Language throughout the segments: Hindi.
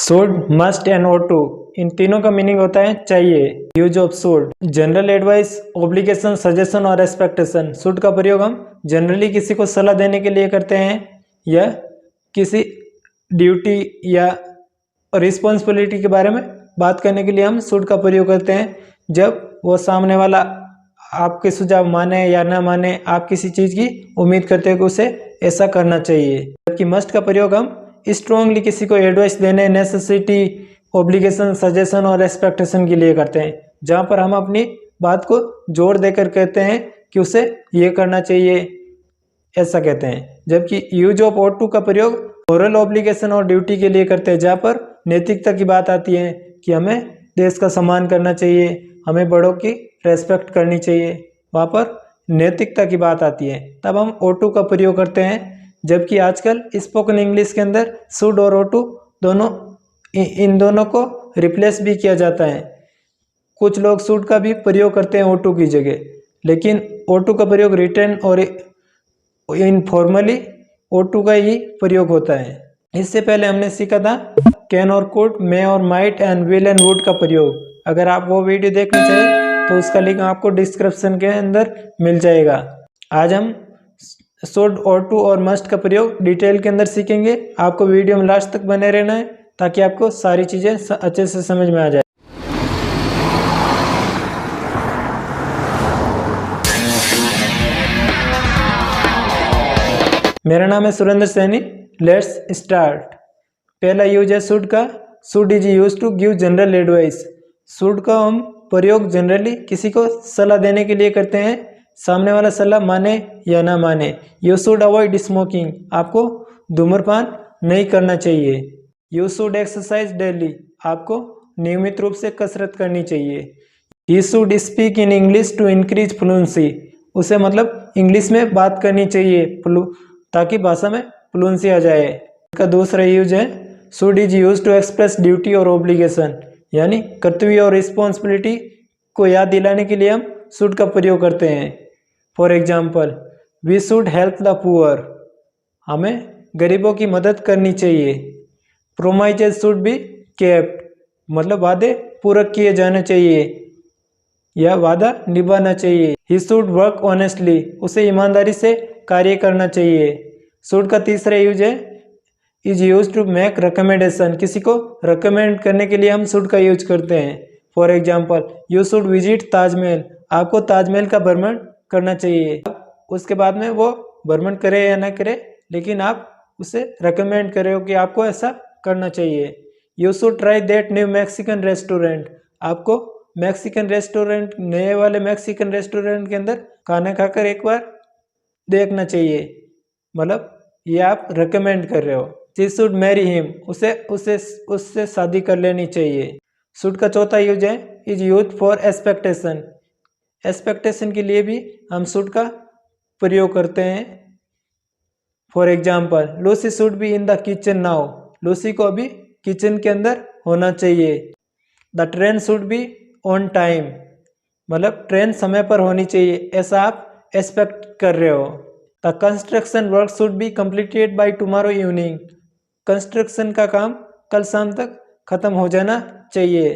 Should, must and ought to, इन तीनों का मीनिंग होता है चाहिए। Use of should, general advice, obligation, suggestion और एक्सपेक्टेशन। शुड का प्रयोग हम जनरली किसी को सलाह देने के लिए करते हैं या किसी ड्यूटी या रिस्पॉन्सिबिलिटी के बारे में बात करने के लिए हम शुड का प्रयोग करते हैं। जब वो सामने वाला आपके सुझाव माने या ना माने, आप किसी चीज़ की उम्मीद करते हो कि उसे ऐसा करना चाहिए। जबकि मस्ट का प्रयोग हम स्ट्रांगली किसी को एडवाइस देने, नेसेसिटी, ऑब्लिगेशन, सजेशन और एक्सपेक्टेशन के लिए करते हैं, जहाँ पर हम अपनी बात को जोर देकर कहते हैं कि उसे ये करना चाहिए, ऐसा कहते हैं। जबकि यूज ऑफ ought to का प्रयोग मोरल ऑब्लिगेशन और ड्यूटी के लिए करते हैं, जहाँ पर नैतिकता की बात आती है कि हमें देश का सम्मान करना चाहिए, हमें बड़ों की रेस्पेक्ट करनी चाहिए, वहाँ पर नैतिकता की बात आती है, तब हम ought to का प्रयोग करते हैं। जबकि आजकल स्पोकन इंग्लिश के अंदर शुड और ought to दोनों, इन दोनों को रिप्लेस भी किया जाता है। कुछ लोग शुड का भी प्रयोग करते हैं ought to की जगह, लेकिन ought to का प्रयोग रिटर्न और इनफॉर्मली ought to का ही प्रयोग होता है। इससे पहले हमने सीखा था कैन और कुड, मे और might and will and would का प्रयोग। अगर आप वो वीडियो देखना चाहें तो उसका लिंक आपको डिस्क्रिप्शन के अंदर मिल जाएगा। आज हम शुड, ought to और मस्ट का प्रयोग डिटेल के अंदर सीखेंगे। आपको वीडियो में लास्ट तक बने रहना है ताकि आपको सारी चीज़ें अच्छे से समझ में आ जाए। मेरा नाम है सुरेंद्र सैनी। Let's start. पहला यूज है शुड का। Should is use to give general advice. Should का हम प्रयोग जनरली किसी को सलाह देने के लिए करते हैं, सामने वाला सलाह माने या ना माने। यू शुड अवॉइड स्मोकिंग, आपको धूम्रपान नहीं करना चाहिए। यू शुड एक्सरसाइज डेली, आपको नियमित रूप से कसरत करनी चाहिए। He should speak in English to increase fluency, उसे मतलब इंग्लिश में बात करनी चाहिए ताकि भाषा में फ्लुएंसी आ जाए। इसका दूसरा यूज है should is use to express duty और ऑब्लिगेशन, यानी कर्तव्य और रिस्पॉन्सिबिलिटी को याद दिलाने के लिए हम शुड का प्रयोग करते हैं। For example, we should help the poor, हमें गरीबों की मदद करनी चाहिए। प्रोमाइजेज शुड बी केप्ट, मतलब वादे पूरे किए जाने चाहिए या वादा निभाना चाहिए। ही शुड वर्क ऑनेस्टली, उसे ईमानदारी से कार्य करना चाहिए। शुड का तीसरा यूज है is use to make recommendation, किसी को रिकमेंड करने के लिए हम शुड का यूज करते हैं। For example, you should visit Taj Mahal, आपको ताजमहल का भ्रमण करना चाहिए। उसके बाद में वो भ्रमण करे या ना करे, लेकिन आप उसे रिकमेंड करे हो कि आपको ऐसा करना चाहिए। You should try that new Mexican restaurant, आपको मैक्सिकन रेस्टोरेंट, नए वाले मैक्सिकन रेस्टोरेंट के अंदर खाना खाकर एक बार देखना चाहिए, मतलब ये आप रिकमेंड कर रहे हो। शी शुड मैरी हिम, उससे शादी कर लेनी चाहिए। शुड का चौथा यूज है is use for expectation. Expectation के लिए भी हम शुड का प्रयोग करते हैं। For example, Lucy should be in the kitchen now, Lucy को अभी किचन के अंदर होना चाहिए। The train should be on time, मतलब ट्रेन समय पर होनी चाहिए, ऐसा आप एक्सपेक्ट कर रहे हो। The construction work should be completed by tomorrow evening, construction का काम कल शाम तक खत्म हो जाना चाहिए,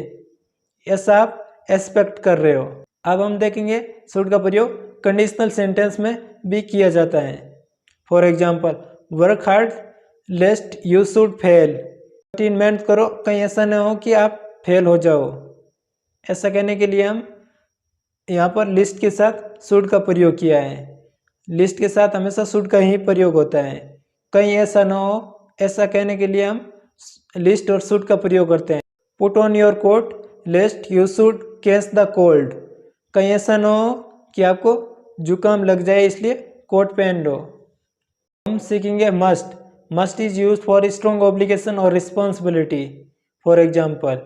ऐसा आप एक्सपेक्ट कर रहे हो। अब हम देखेंगे शुड का प्रयोग कंडीशनल सेंटेंस में भी किया जाता है। For example, work hard लेस्ट you should fail, कठिन मेहनत करो कहीं ऐसा न हो कि आप फेल हो जाओ। ऐसा कहने के लिए हम यहाँ पर लिस्ट के साथ शुड का प्रयोग किया है। लिस्ट के साथ हमेशा शुड का ही प्रयोग होता है। कहीं ऐसा ना हो, ऐसा कहने के लिए हम लिस्ट और शुड का प्रयोग करते हैं। Put on your coat lest you should catch the cold, कहीं ऐसा ना हो कि आपको जुकाम लग जाए इसलिए कोट पहन लो। हम सीखेंगे must. Must is use for strong obligation और रिस्पॉन्सिबिलिटी। फॉर एग्जाम्पल,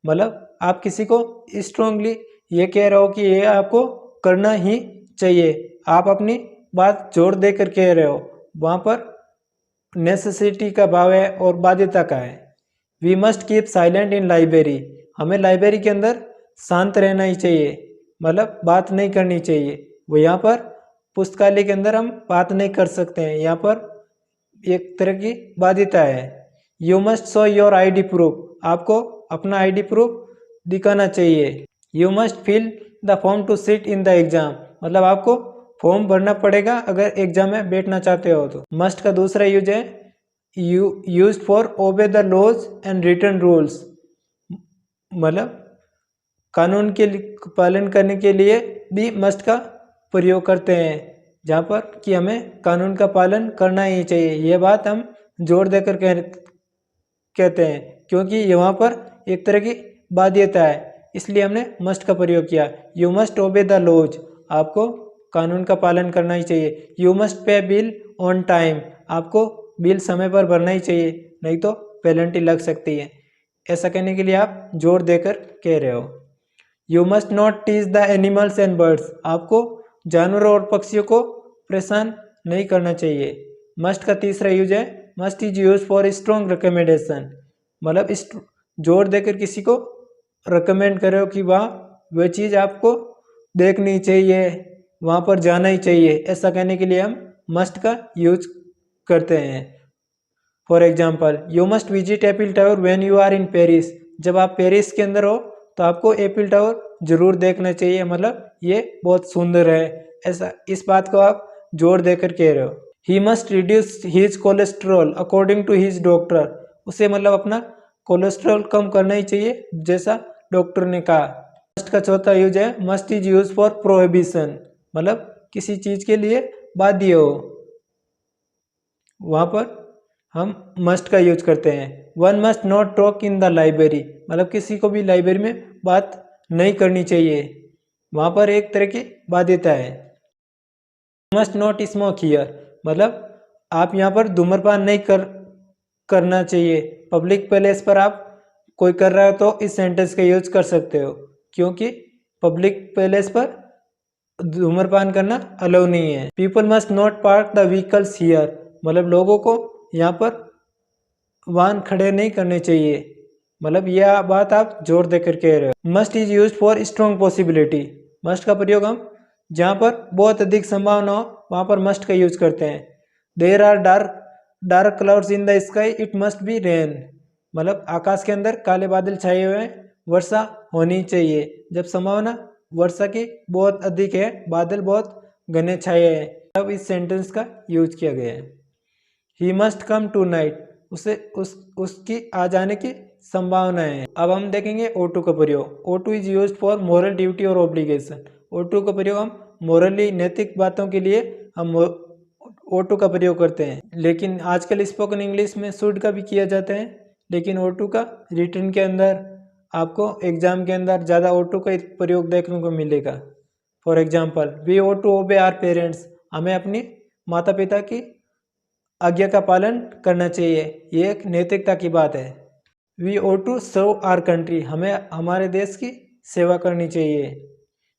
मतलब आप किसी को स्ट्रांगली ये कह रहे हो कि ये आपको करना ही चाहिए, आप अपनी बात जोर देकर कह रहे हो, वहाँ पर नेसेसिटी का भाव है और बाध्यता का है। We must keep silent in library, हमें लाइब्रेरी के अंदर शांत रहना ही चाहिए, मतलब बात नहीं करनी चाहिए। वो यहाँ पर पुस्तकालय के अंदर हम बात नहीं कर सकते हैं, यहाँ पर एक तरह की बाध्यता है। You must show your ID proof, आपको अपना आईडी प्रूफ दिखाना चाहिए। You must fill the form to sit in the exam, मतलब आपको फॉर्म भरना पड़ेगा अगर एग्जाम में बैठना चाहते हो तो। मस्ट का दूसरा यूज है used for obey the laws and written rules, मतलब कानून के पालन करने के लिए भी मस्ट का प्रयोग करते हैं, जहाँ पर कि हमें कानून का पालन करना ही चाहिए। ये बात हम जोर देकर कहते हैं, क्योंकि यहाँ पर एक तरह की बाध्यता है, इसलिए हमने मस्ट का प्रयोग किया। You must obey the laws, आपको कानून का पालन करना ही चाहिए। You must pay bill on time, आपको बिल समय पर भरना ही चाहिए, नहीं तो पेनल्टी लग सकती है। ऐसा कहने के लिए आप जोर देकर कह रहे हो। You must not tease the animals and birds, आपको जानवरों और पक्षियों को परेशान नहीं करना चाहिए। मस्ट का तीसरा यूज है must is use for strong recommendation, मतलब जोर देकर किसी को रिकमेंड करो कि वह चीज़ आपको देखनी चाहिए, वहाँ पर जाना ही चाहिए। ऐसा कहने के लिए हम मस्ट का यूज करते हैं। For example, you must visit Eiffel tower when you are in Paris, जब आप पेरिस के अंदर हो तो आपको एफिल टावर जरूर देखना चाहिए, मतलब ये बहुत सुंदर है। ऐसा इस बात को आप जोर देकर कह रहे हो। He must reduce his cholesterol according to his doctor, उसे मतलब अपना कोलेस्ट्रॉल कम करना ही चाहिए जैसा डॉक्टर ने कहा। मस्ट का चौथा यूज है must is use for prohibition, मतलब किसी चीज के लिए बाध्य हो, वहाँ पर हम मस्ट का यूज करते हैं। One must not talk in the library, मतलब किसी को भी लाइब्रेरी में बात नहीं करनी चाहिए, वहाँ पर एक तरह की बाध्यता है। मस्ट नॉट स्मोक हियर, मतलब आप यहाँ पर धूम्रपान नहीं करना चाहिए। पब्लिक प्लेस पर आप कोई कर रहा हो तो इस सेंटेंस का यूज कर सकते हो, क्योंकि पब्लिक प्लेस पर धूम्रपान करना अलाउ नहीं है। People must not park the vehicles here, मतलब लोगों को यहाँ पर वाहन खड़े नहीं करने चाहिए, मतलब यह बात आप जोर देकर कह रहे हो। Must is use for strong possibility, must का प्रयोग हम जहाँ पर बहुत अधिक संभावना हो वहाँ पर मस्ट का यूज करते हैं। There are dark clouds in the sky it must be rain, मतलब आकाश के अंदर काले बादल छाए हुए हैं, वर्षा होनी चाहिए। जब संभावना वर्षा की बहुत अधिक है, बादल बहुत घने छाए हैं, तब इस सेंटेंस का यूज किया गया है। He must come tonight, उसकी आ जाने की संभावना है। अब हम देखेंगे O2 का प्रयोग। O2 is use for moral duty और ऑब्लिगेशन, O2 का प्रयोग हम मोरली नैतिक बातों के लिए हम O2 का प्रयोग करते हैं, लेकिन आजकल स्पोकन इंग्लिश में शुड का भी किया जाता है, लेकिन O2 का रिटर्न के अंदर आपको एग्जाम के अंदर ज़्यादा O2 का प्रयोग देखने को मिलेगा। For example, we ought to obey our parents, हमें अपनी माता पिता की आज्ञा का पालन करना चाहिए, ये एक नैतिकता की बात है। We ought to serve our country, हमें हमारे देश की सेवा करनी चाहिए।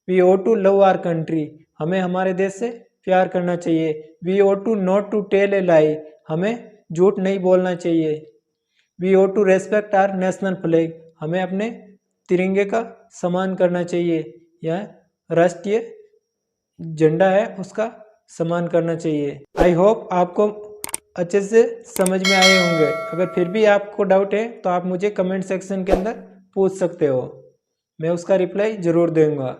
We ought to love our country, हमें हमारे देश से प्यार करना चाहिए। We ought to not to tell a lie, हमें झूठ नहीं बोलना चाहिए। We ought to respect our national flag, हमें अपने तिरंगे का सम्मान करना चाहिए, यह राष्ट्रीय झंडा है उसका सम्मान करना चाहिए। आई होप आपको अच्छे से समझ में आए होंगे। अगर फिर भी आपको डाउट है तो आप मुझे कमेंट सेक्शन के अंदर पूछ सकते हो, मैं उसका रिप्लाई ज़रूर दूंगा।